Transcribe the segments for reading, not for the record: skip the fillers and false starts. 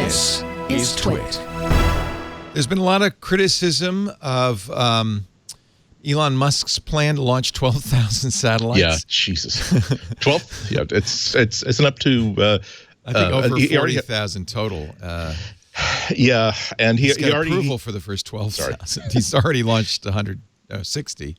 This is TWiT. There's been a lot of criticism of Elon Musk's plan to launch 12,000 satellites. Yeah, Jesus. 12? Yeah, it's an up to... I think over 40,000 total. Yeah, and he's got already approval for the first 12,000. He's already launched 160.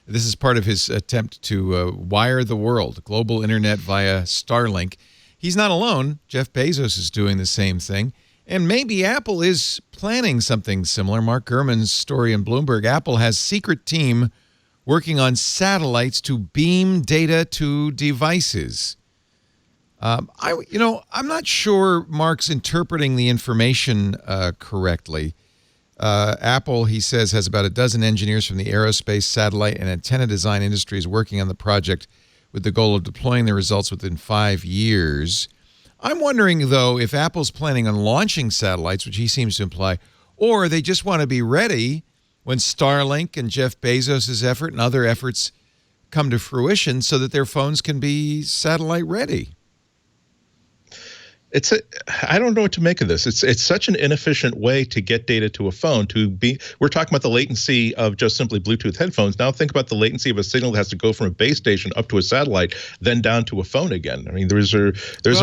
This is part of his attempt to wire the world, global internet via Starlink. He's not alone. Jeff Bezos is doing the same thing. And maybe Apple is planning something similar. Mark Gurman's story in Bloomberg. Apple has secret team working on satellites to beam data to devices. I'm not sure Mark's interpreting the information correctly. Apple, he says, has about a dozen engineers from the aerospace, satellite, and antenna design industries working on the project with the goal of deploying the results within 5 years. I'm wondering, though, if Apple's planning on launching satellites, which he seems to imply, or they just want to be ready when Starlink and Jeff Bezos' effort and other efforts come to fruition so that their phones can be satellite ready. I don't know what to make of this. It's such an inefficient way to get data to a phone. We're talking about the latency of just simply Bluetooth headphones. Now think about the latency of a signal that has to go from a base station up to a satellite, then down to a phone again. I mean, there's a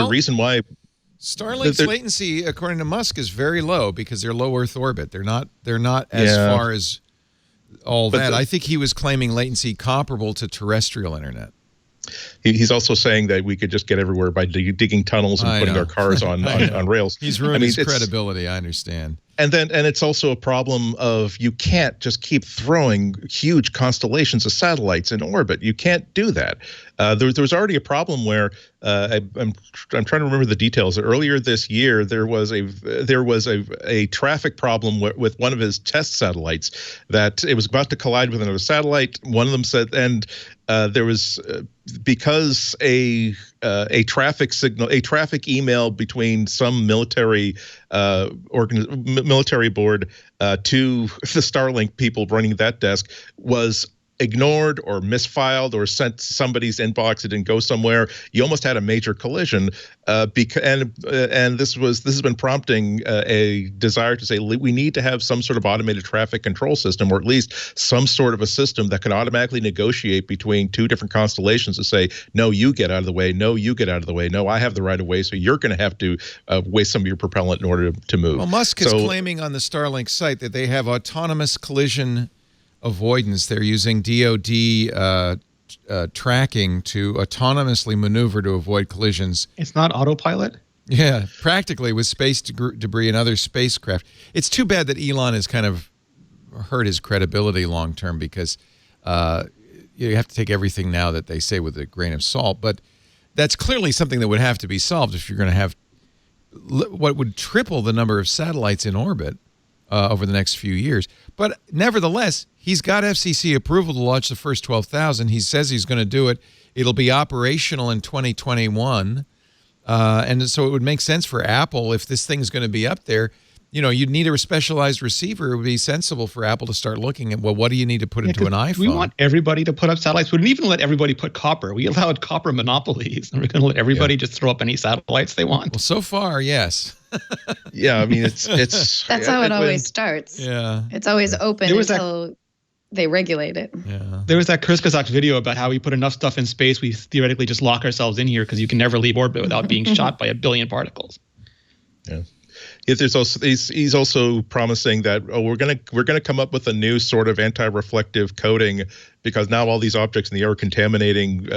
reason why Starlink's latency, according to Musk, is very low because they're low Earth orbit. They're not as far as all that. I think he was claiming latency comparable to terrestrial internet. He's also saying that we could just get everywhere by digging tunnels and putting our cars on rails. He's ruined his credibility, I understand. And it's also a problem of you can't just keep throwing huge constellations of satellites in orbit. You can't do that. There was already a problem where I'm trying to remember the details. Earlier this year, there was a traffic problem with one of his test satellites that it was about to collide with another satellite. One of them said, and there was because a traffic email between some military board to the Starlink people running that desk was ignored or misfiled or sent to somebody's inbox. It didn't go somewhere. You almost had a major collision, and this has been prompting a desire to say we need to have some sort of automated traffic control system, or at least some sort of a system that can automatically negotiate between two different constellations to say, no, you get out of the way. No, you get out of the way. No, I have the right of way. So you're going to have to waste some of your propellant in order to move. Well, Musk is claiming on the Starlink site that they have autonomous collision avoidance. They're using DoD tracking to autonomously maneuver to avoid collisions. It's not autopilot? Yeah, practically with space debris and other spacecraft. It's too bad that Elon has kind of hurt his credibility long term because you have to take everything now that they say with a grain of salt. But that's clearly something that would have to be solved if you're going to have what would triple the number of satellites in orbit over the next few years. But nevertheless, he's got FCC approval to launch the first 12,000. He says he's going to do it. It'll be operational in 2021. And so it would make sense for Apple, if this thing's going to be up there, you'd need a specialized receiver. It would be sensible for Apple to start looking at, well, what do you need to put into an iPhone? We want everybody to put up satellites. We didn't even let everybody put copper. We allowed copper monopolies. And we're going to let everybody just throw up any satellites they want. Well, so far, yes. Yeah, I mean, it's that's how it always starts. Yeah. It's always open until they regulate it. Yeah. There was that Chris Kazak's video about how we put enough stuff in space, we theoretically just lock ourselves in here because you can never leave orbit without being shot by a billion particles. Yeah. There's also he's also promising that we're gonna come up with a new sort of anti-reflective coating because now all these objects in the air are contaminating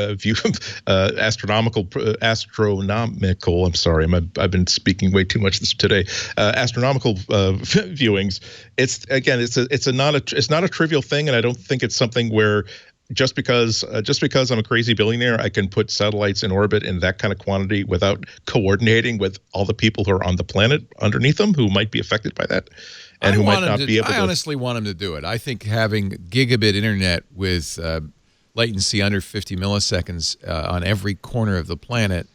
astronomical. I'm sorry, I've been speaking way too much today. Astronomical viewings. It's not a trivial thing, and I don't think it's something where just because I'm a crazy billionaire, I can put satellites in orbit in that kind of quantity without coordinating with all the people who are on the planet underneath them who might be affected by that and who might not be able to. I honestly want him to do it. I think having gigabit internet with latency under 50 milliseconds on every corner of the planet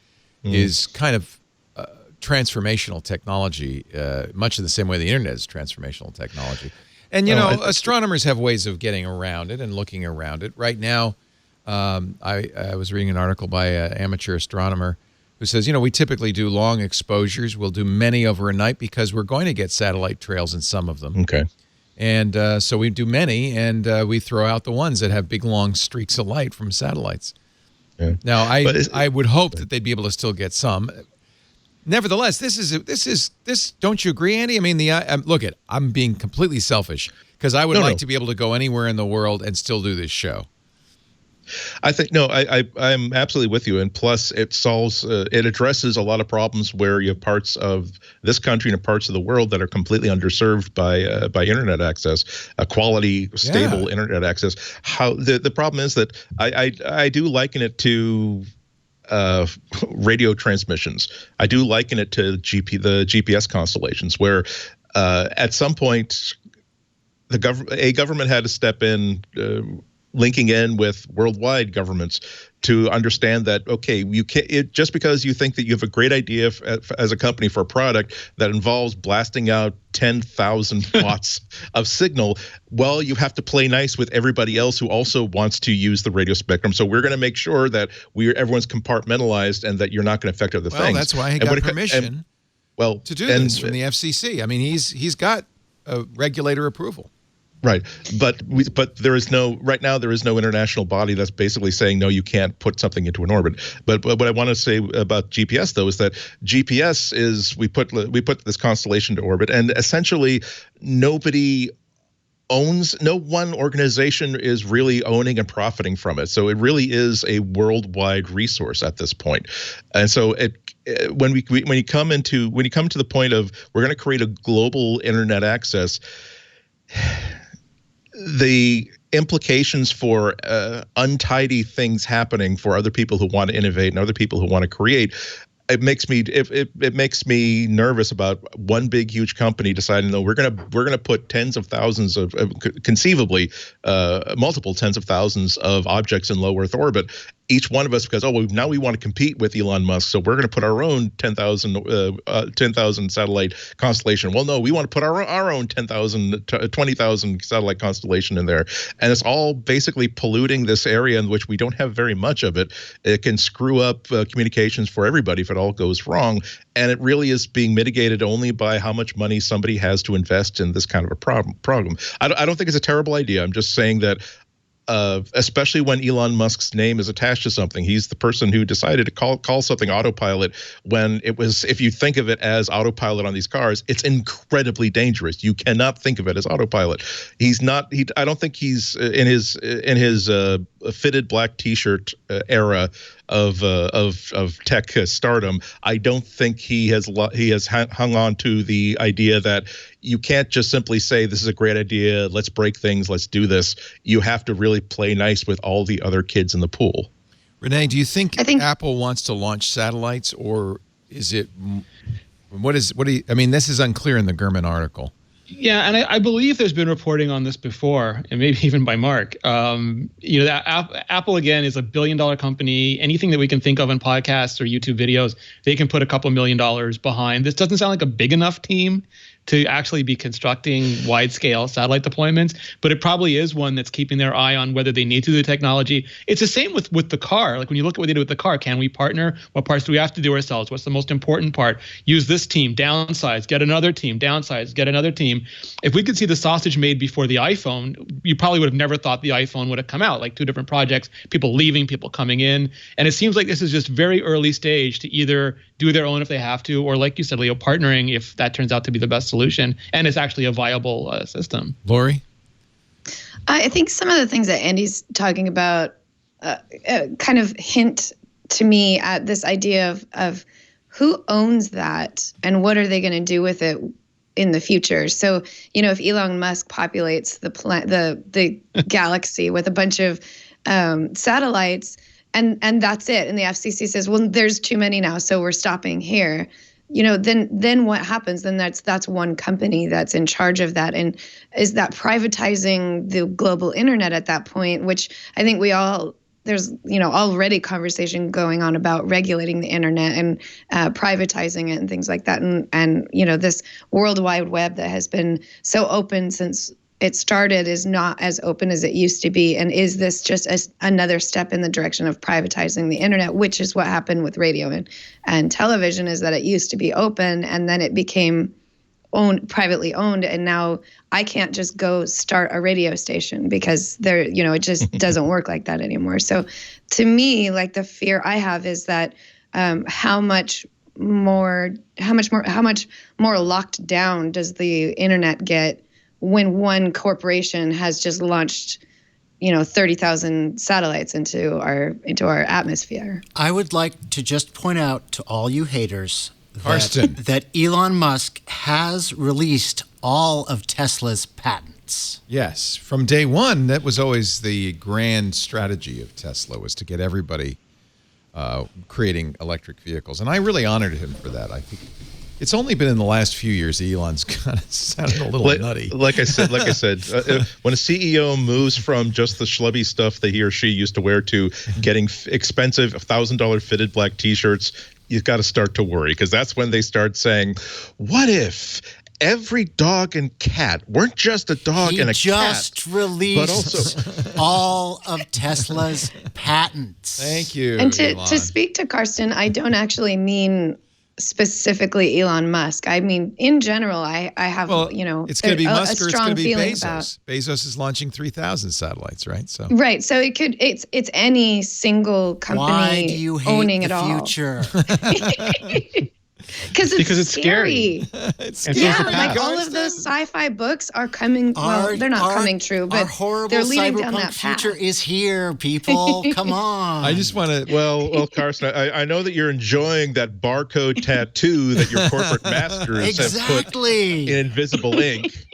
is kind of transformational technology, much in the same way the internet is transformational technology. And, astronomers have ways of getting around it and looking around it. Right now, I was reading an article by an amateur astronomer who says, we typically do long exposures. We'll do many over a night because we're going to get satellite trails in some of them. Okay. And so we do many, and we throw out the ones that have big, long streaks of light from satellites. Yeah. Now, I would hope that they'd be able to still get some. Nevertheless, this. Don't you agree, Andy? I mean, I'm being completely selfish because I would like to be able to go anywhere in the world and still do this show. I think I'm absolutely with you, and plus it addresses a lot of problems where you have parts of this country and parts of the world that are completely underserved by internet access, a quality, stable internet access. How the problem is that I do liken it to radio transmissions. I do liken it to the GPS constellations, where at some point a government had to step in. Linking in with worldwide governments to understand that, okay, you can't, just because you think that you have a great idea as a company for a product that involves blasting out 10,000 watts of signal, well, you have to play nice with everybody else who also wants to use the radio spectrum. So we're going to make sure that everyone's compartmentalized and that you're not going to affect other things. Well, that's why he got permission to do this from the FCC. I mean, he's got regulator approval. Right, but there is no international body that's basically saying no, you can't put something into an orbit. But what I want to say about GPS though is that GPS is we put this constellation to orbit, and essentially no one organization is really owning and profiting from it. So it really is a worldwide resource at this point. And so when you come to the point of we're going to create a global internet access, the implications for untidy things happening for other people who want to innovate and other people who want to create, it makes me nervous about one big huge company deciding, no, we're gonna put tens of thousands of conceivably multiple tens of thousands of objects in low Earth orbit. Each one of us, because now we want to compete with Elon Musk, so we're going to put our own 10,000 satellite constellation. Well, no, we want to put our own 10,000, 20,000 satellite constellation in there, and it's all basically polluting this area in which we don't have very much of it. It can screw up communications for everybody if it all goes wrong, and it really is being mitigated only by how much money somebody has to invest in this kind of a problem. I don't think it's a terrible idea. I'm just saying that. Especially when Elon Musk's name is attached to something. He's the person who decided to call something autopilot when it was, if you think of it as autopilot on these cars, it's incredibly dangerous. You cannot think of it as autopilot. I don't think he's in his fitted black t-shirt era of tech stardom. I don't think he has hung on to the idea that you can't just simply say this is a great idea, let's break things, let's do this. You have to really play nice with all the other kids in the pool. Renee, do you think Apple wants to launch satellites, or is it I mean, this is unclear in the Gurman article. Yeah, and I believe there's been reporting on this before, and maybe even by Mark. That Apple, again, is $1 billion company. Anything that we can think of in podcasts or YouTube videos, they can put a couple $1 million behind. This doesn't sound like a big enough team to actually be constructing wide-scale satellite deployments, but it probably is one that's keeping their eye on whether they need to do the technology. It's the same with the car. Like when you look at what they do with the car, can we partner? What parts do we have to do ourselves? What's the most important part? Use this team, downsize, get another team, downsize, get another team. If we could see the sausage made before the iPhone, you probably would have never thought the iPhone would have come out, like two different projects, people leaving, people coming in. And it seems like this is just very early stage to either do their own if they have to, or like you said, Leo, partnering if that turns out to be the best solution and it's actually a viable system. Lory? I think some of the things that Andy's talking about kind of hint to me at this idea of who owns that and what are they going to do with it in the future. So, if Elon Musk populates the galaxy with a bunch of satellites and that's it, and the FCC says, well, there's too many now, so we're stopping here. Then what happens? Then that's one company that's in charge of that. And is that privatizing the global internet at that point, which I think there's already conversation going on about regulating the internet and privatizing it and things like that. And this World Wide Web that has been so open since it started is not as open as it used to be? And is this just another step in the direction of privatizing the internet, which is what happened with radio and television, is that it used to be open and then it became privately owned. And now I can't just go start a radio station because it just doesn't work like that anymore. So to me, like, the fear I have is that how much more locked down does the internet get when one corporation has just launched 30,000 satellites into our atmosphere? I would like to just point out to all you haters that Elon Musk has released all of Tesla's patents. Yes, from day one, that was always the grand strategy of Tesla, was to get everybody creating electric vehicles. And I really honored him for that. I think it's only been in the last few years Elon's kind of sounded a little nutty. Like I said, when a CEO moves from just the schlubby stuff that he or she used to wear to getting expensive $1,000 fitted black T-shirts, you've got to start to worry, because that's when they start saying, what if every dog and cat weren't just a dog and a cat? He just released but also all of Tesla's patents. Thank you. And to speak to Karsten, I don't actually mean specifically Elon Musk. I mean, in general, I have, it's going to be Musk or it's going to be Bezos. Bezos is launching 3,000 satellites, right? So right. So it's any single company Why do you hate owning the it all. Future? Because it's scary. it's like all of those sci-fi books are coming. They're not coming true, but our horrible they're leading down cyberpunk that path. future is here, people. Come on. I just want to. Well, Carson, I know that you're enjoying that barcode tattoo that your corporate masters have put in invisible ink.